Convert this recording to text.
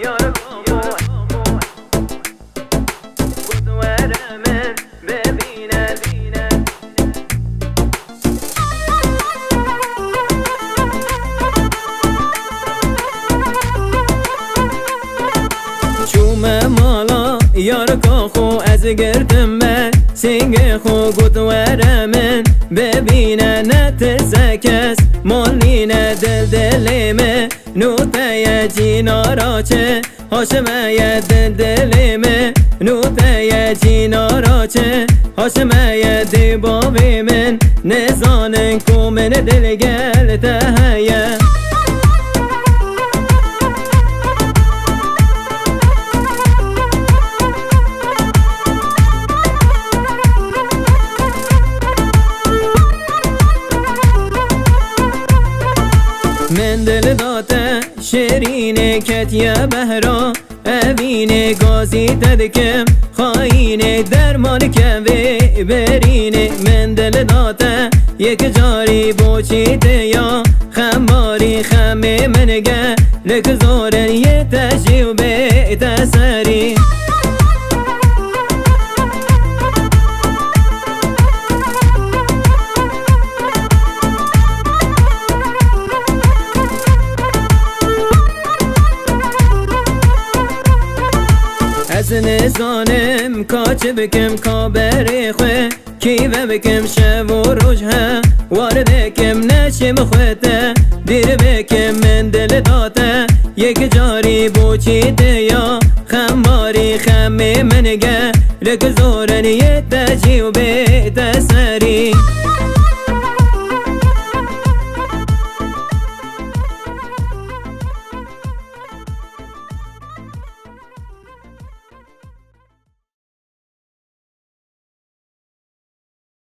یار بابا خودوار من ببینه چوم مالا یار کاخو از گردم من سنگ خو گودوار من ببینه نترسه کس مالینه دلمه نوته جینا را چه هاشمه دلمه نوته جینا را چه هاشمه دیبابی من نزانن کومن دلگل تهیه من دل داته شیرین کتیه بهرا اوین گازی تدکم خاین درمان که برینه من دل داته یک جاری بوچیده یا خماری خمه منگه لک زورن یه تشیو به تسری از نزانم کاچ بکم کابر خواه کیوه بکم شب و روش ها وارد کم نشم خوته دیر بکم من دل داته یک جاری بوچیده یا خماری خمه منگه لک زورن یه تجیو به تسری